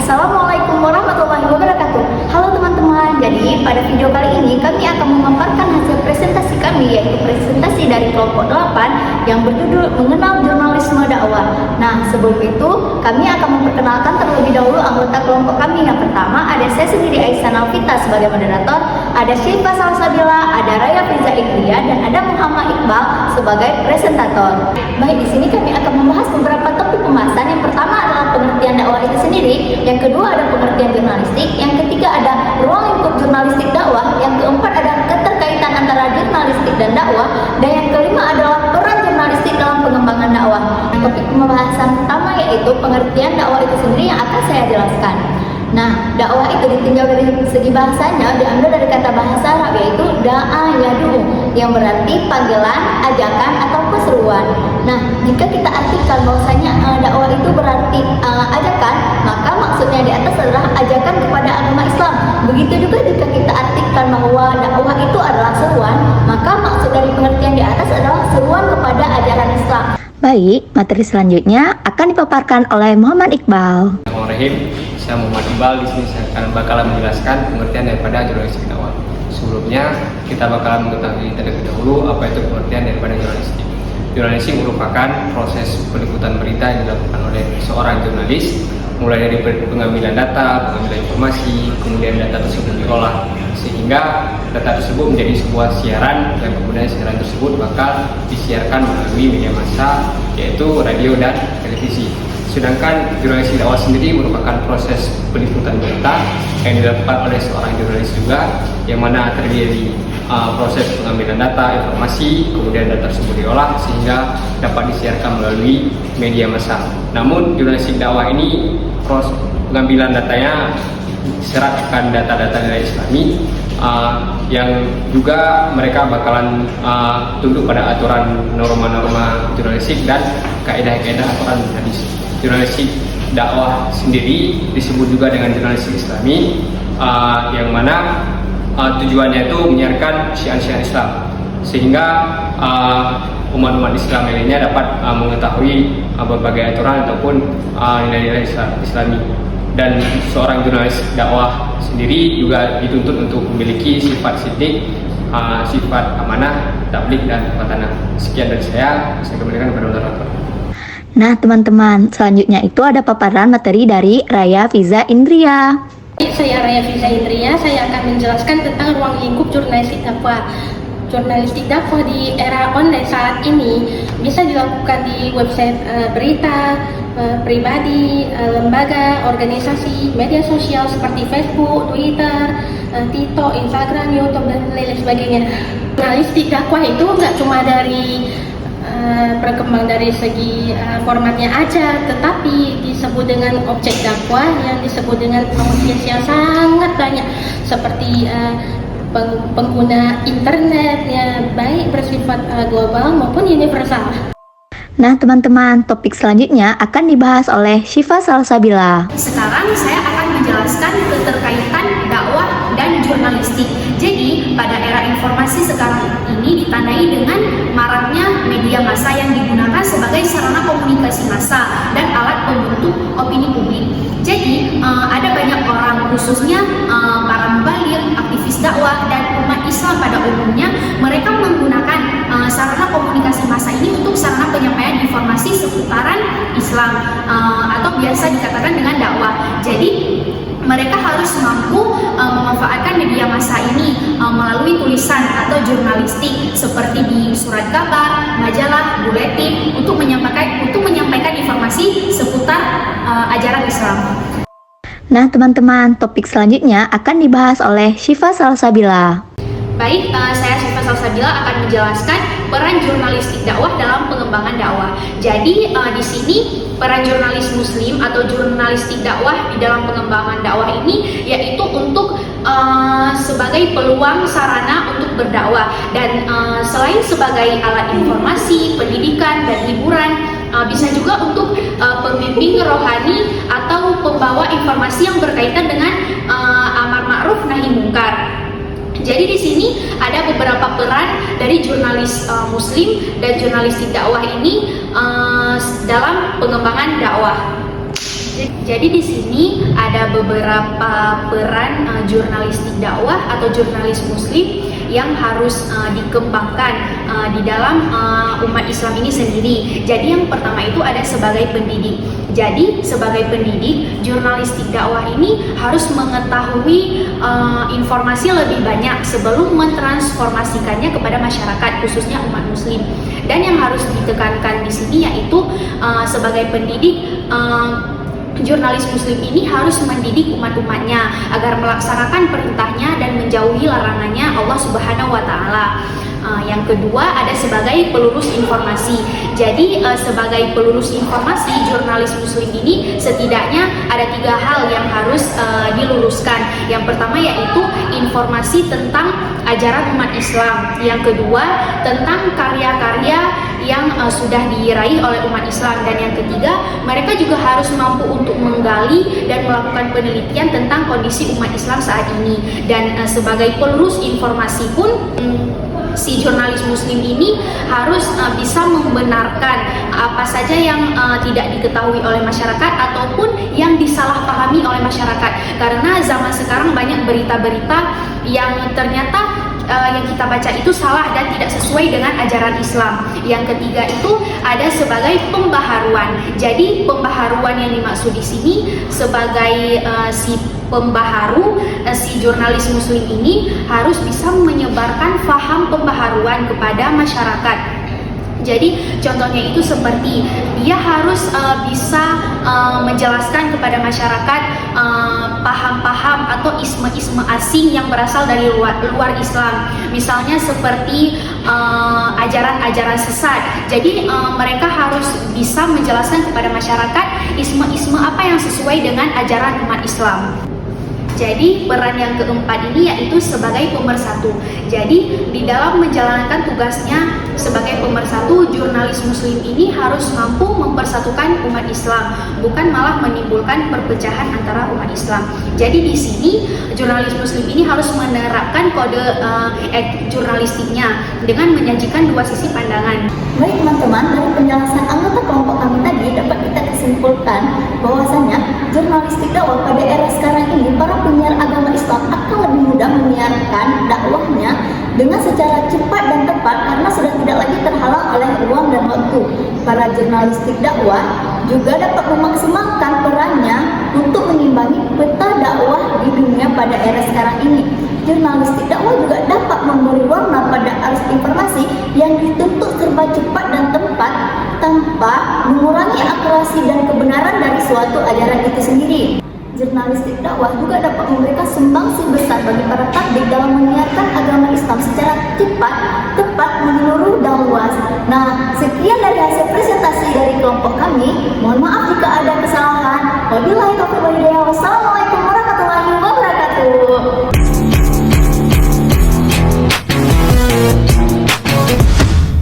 Assalamualaikum warahmatullahi wabarakatuh. Halo teman-teman, jadi pada video kali ini kami akan memaparkan hasil presentasi kami, yaitu presentasi dari kelompok 8 yang berjudul Mengenal Jurnalisme Dakwah. Nah, sebelum itu kami akan memperkenalkan terlebih dahulu anggota kelompok kami. Yang pertama ada saya sendiri, Aisyah Nalvita, sebagai moderator, ada Syifa Salsabila, ada Raya Fiza Indria, dan ada Muhammad Iqbal sebagai presentator. Baik, di sini kami akan membahas beberapa topik pembahasan. Yang pertama adalah pengertian dakwah itu sendiri, yang kedua ada pengertian jurnalistik, yang ketiga ada ruang lingkup jurnalistik dakwah, yang keempat ada keterkaitan antara jurnalistik dan dakwah, dan yang kelima adalah peran jurnalistik dalam pengembangan dakwah. Topik pembahasan pertama yaitu pengertian dakwah itu sendiri yang akan saya jelaskan. Nah, dakwah itu ditinjau dari segi bahasanya diambil dari kata bahasa Arab, yaitu da'a yad'u, yang berarti panggilan, ajakan, atau keseruan. Nah, jika kita artikan bahwasanya dakwah itu berarti ajakan, maka maksudnya di atas adalah ajakan kepada agama Islam. Begitu juga jika kita artikan bahwa dakwah itu adalah seruan, maka maksud dari pengertian di atas adalah seruan kepada ajaran Islam. Baik, materi selanjutnya akan dipaparkan oleh Muhammad Iqbal. Bismillahirrahmanirrahim. Saya Muhammad Iqbal. Di sini saya akan menjelaskan pengertian daripada jurnalistik dakwah. Sebelumnya kita bakalan mengetahui terlebih dahulu apa itu pengertian daripada jurnalistik. Jurnalistik merupakan proses peliputan berita yang dilakukan oleh seorang jurnalis, mulai dari pengambilan data, pengambilan informasi, kemudian data tersebut diolah sehingga data tersebut menjadi sebuah siaran, dan kemudian siaran tersebut bakal disiarkan melalui media massa, yaitu radio dan televisi. Sedangkan jurnalistik dakwah sendiri merupakan proses peliputan berita yang dilakukan oleh seorang jurnalis juga, yang mana terjadi proses pengambilan data, informasi, kemudian data tersebut diolah sehingga dapat disiarkan melalui media massa. Namun jurnalistik dakwah ini proses pengambilan datanya diserap akan data-data nilai Islami, yang juga mereka bakalan tunduk pada aturan norma-norma jurnalistik dan kaidah-kaidah aturan hadis. Jurnalistik dakwah sendiri disebut juga dengan jurnalistik Islami, yang mana tujuannya itu menyiarkan syiar-syiar Islam sehingga umat-umat Islam lainnya dapat mengetahui berbagai aturan ataupun nilai-nilai Islami. Dan seorang jurnalis dakwah sendiri juga dituntut untuk memiliki sifat sidik, sifat amanah, tabligh, dan patanah. Sekian dari saya kembalikan kepada moderator. Nah teman-teman, selanjutnya itu ada paparan materi dari Raya Fiza Indria. Saya Raya Fiza Indria, saya akan menjelaskan tentang ruang lingkup jurnalistik dakwah. Jurnalistik dakwah di era online saat ini bisa dilakukan di website berita, pribadi, lembaga, organisasi, media sosial seperti Facebook, Twitter, TikTok, Instagram, YouTube, dan lain sebagainya. Jurnalistik dakwah itu nggak cuma dari berkembang dari segi formatnya aja, tetapi disebut dengan objek dakwah yang disebut dengan audiens yang sangat banyak, seperti pengguna internet yang baik bersifat global maupun universal. Nah teman-teman, topik selanjutnya akan dibahas oleh Syifa Salsabila. Sekarang saya akan menjelaskan keterkaitan dakwah dan jurnalistik. Jadi, pada era informasi sekarang ini ditandai dengan maraknya media massa yang digunakan sebagai sarana komunikasi massa dan alat pembentuk opini publik. Jadi, ada banyak orang, khususnya para mubaligh, aktivis dakwah, dan umat Islam pada umumnya, mereka menggunakan sarana komunikasi massa ini untuk sarana penyampaian informasi seputaran Islam, atau biasa dikatakan dengan dakwah. Jadi mereka harus mampu memanfaatkan media massa ini melalui tulisan atau jurnalistik seperti di surat kabar, majalah, buletin untuk menyampaikan informasi seputar ajaran Islam. Nah teman-teman, topik selanjutnya akan dibahas oleh Syifa Salsabila. Baik, saya Syifa Salsabila akan menjelaskan peran jurnalistik dakwah dalam pengembangan dakwah. Jadi di sini peran jurnalis muslim atau jurnalistik dakwah di dalam pengembangan dakwah ini yaitu untuk sebagai peluang sarana untuk berdakwah, dan selain sebagai alat informasi, pendidikan, dan hiburan, bisa juga untuk pembimbing rohani atau pembawa informasi yang berkaitan dengan amar ma'ruf nahi mungkar. Jadi di sini ada beberapa peran dari jurnalis muslim dan jurnalistik dakwah ini dalam pengembangan dakwah. Jadi di sini ada beberapa peran jurnalistik dakwah atau jurnalis muslim yang harus dikembangkan di dalam umat Islam ini sendiri. Jadi yang pertama itu ada sebagai pendidik. Jadi sebagai pendidik, jurnalistik dakwah ini harus mengetahui informasi lebih banyak sebelum mentransformasikannya kepada masyarakat, khususnya umat muslim. Dan yang harus ditekankan di sini yaitu sebagai pendidik, jurnalis muslim ini harus mendidik umat-umatnya agar melaksanakan perintahnya dan menjauhi larangannya Allah Subhanahu wa Ta'ala. Yang kedua ada sebagai pelurus informasi. Jadi sebagai pelurus informasi, jurnalis muslim ini setidaknya ada 3 hal yang harus diluruskan. Yang pertama yaitu informasi tentang ajaran umat Islam. Yang kedua tentang karya-karya yang sudah diraih oleh umat Islam. Dan yang ketiga, mereka juga harus mampu untuk menggali dan melakukan penelitian tentang kondisi umat Islam saat ini. Dan sebagai pelurus informasi pun si jurnalis muslim ini harus bisa membenarkan apa saja yang tidak diketahui oleh masyarakat ataupun yang disalahpahami oleh masyarakat. Karena zaman sekarang banyak berita-berita yang ternyata yang kita baca itu salah dan tidak sesuai dengan ajaran Islam. Yang ketiga itu ada sebagai pembaharuan. Jadi pembaharuan yang dimaksud di sini sebagai si pembaharu, si jurnalis muslim ini harus bisa menyebarkan faham pembaharuan kepada masyarakat. Jadi contohnya itu seperti dia harus bisa menjelaskan kepada masyarakat paham-paham atau isme-isme asing yang berasal dari luar Islam. Misalnya seperti ajaran-ajaran sesat. Jadi mereka harus bisa menjelaskan kepada masyarakat isme-isme apa yang sesuai dengan ajaran umat Islam. Jadi peran yang keempat ini yaitu sebagai pemersatu. Jadi di dalam menjalankan tugasnya sebagai pemersatu, jurnalis muslim ini harus mampu mempersatukan umat Islam, bukan malah menimbulkan perpecahan antara umat Islam. Jadi di sini jurnalis muslim ini harus menerapkan kode jurnalistiknya dengan menyajikan 2 sisi pandangan. Baik teman-teman, dari penjelasan anggota kelompok kami tadi dapat kita kesimpulkan bahwasanya jurnalistik dakwah pada era sekarang ini, para penyiar agama Islam akan lebih mudah menyiarkan dakwahnya dengan secara cepat dan tepat karena sudah tidak lagi terhalang oleh ruang dan waktu. Para jurnalistik dakwah juga dapat memaksimalkan perannya untuk mengimbangi peta dakwah di dunia pada era sekarang ini. Jurnalistik dakwah juga dapat memberi warna pada arus informasi yang dituntut serba cepat dan tepat tanpa mengurangi akurasi dan kebenaran dari suatu ajaran itu sendiri. Jurnalistik dakwah juga dapat memberikan sumbangsi besar bagi para tabligh dalam menyiarkan agama Islam secara cepat, tepat, menyeluruh dan luas. Nah, sekian dari hasil presentasi dari kelompok kami. Mohon maaf jika ada kesalahan. Wabillahi taufiq wal hidayah. Wassalamualaikum.